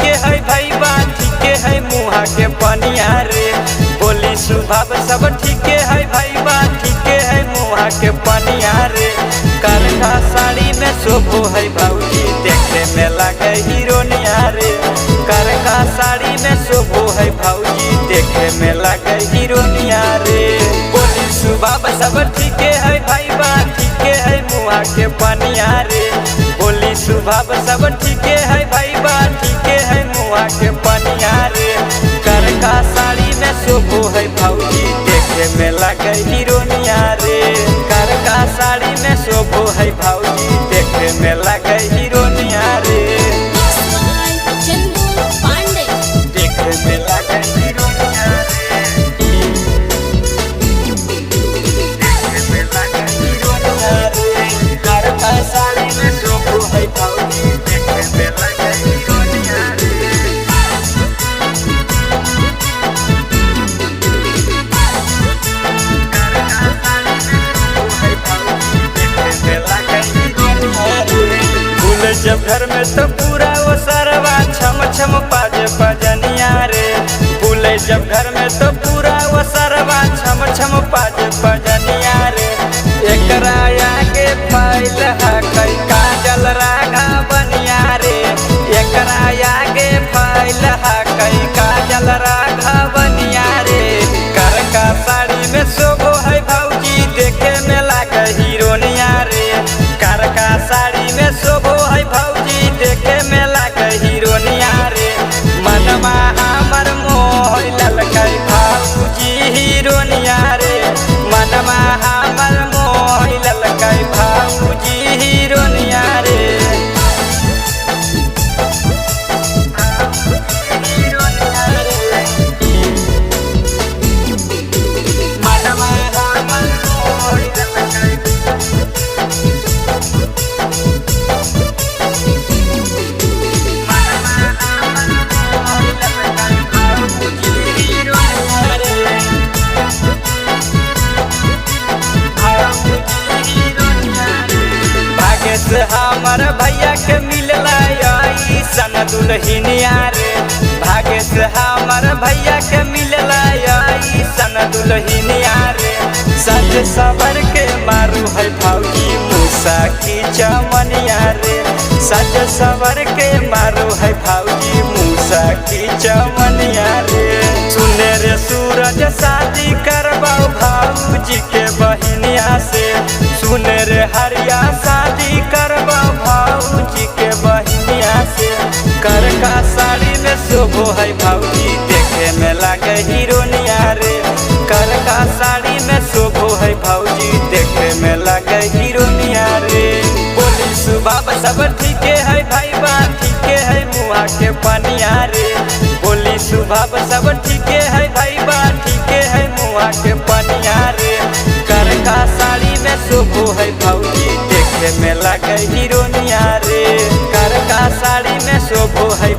ठीके है भाई बा ठीके है मुहा के पनिया रे। बोली स्वभाव सब ठीके है भाई बा ठीके है मुहा के पनिया रे। करखा साड़ी में शोभो है भौजी देखे में लगे हीरोनिया रे। करखा साड़ी में शोभो है भौजी देखे में लगे हीरोनिया रे। बोली स्वभाव सब ठीके है भाई बा ठीके है मुहा के पनिया रे। बोली स्वभाव सब ठीके है भाई बा ठीके है मुहा के पनिया रे। करखा साड़ी में शोभो है भौजी देखे में लगे हीरोनिया रे। करखा साड़ी में शोभो है भौजी देखे में लगे हीरोनिया रे। देखे में लगे हीरोनिया रे। देखे में लगे हीरोनिया रे। करखा साड़ी में शोभो है भौजी देखे में लगे हीरोनिया रे। जब घर में तो पूरा वो सरवा छम छम पाजे पजनिया रे। बोले जब घर में तो पूरा वो सरवा छम छम पाजे पजनिया रे। एकरा आगे फैल कई काजल राघा बनिया रे। एकरा आगे फैल कई काजल राघा बनिया रे। करका साड़ी में शोभो है भौजी देखे में लागे हीरोनिया रे। करका साड़ी में शोभो है भौजी देखे में लागे हीरोनिया रे। मनवा हमर मोह ललकै भौजी हीरोनिया रे। मनवा हमर मोह ललकै भौजी हीरोनिया रे। मनवा हमर मोह ललकै हमर भैया के मिलला सन दुल्हनिया रे। भाग्य से हमर भैया के मिलला सन दुल्हनिया रे। सज सबर के मारू है भौजी मूसा की चमनिया रे। सज सबर के मारू है भौजी मूसा की चमनिया रे। सुने रे सूरज शादी करबाओ भौजी के बहनिया से। सुने रे हरिया शादी करबाओ भौजी के बहनिया से। करका साड़ी में शोभो है भौजी देखे में लागे हीरोनिया रे। करका साड़ी में शोभो है भौजी देखे में लागे हीरोनिया रे। बोली स्वभाव सब ठीके है भाई बा ठीके है मुहा के पनिया रे। बोली स्वभाव सब ठीके है भाई बा ठीके है मुहा के पनिया रे। करका साड़ी में शोभो है भौजी देखे में लागे हीरोनिया रे। करका साड़ी में शोभो है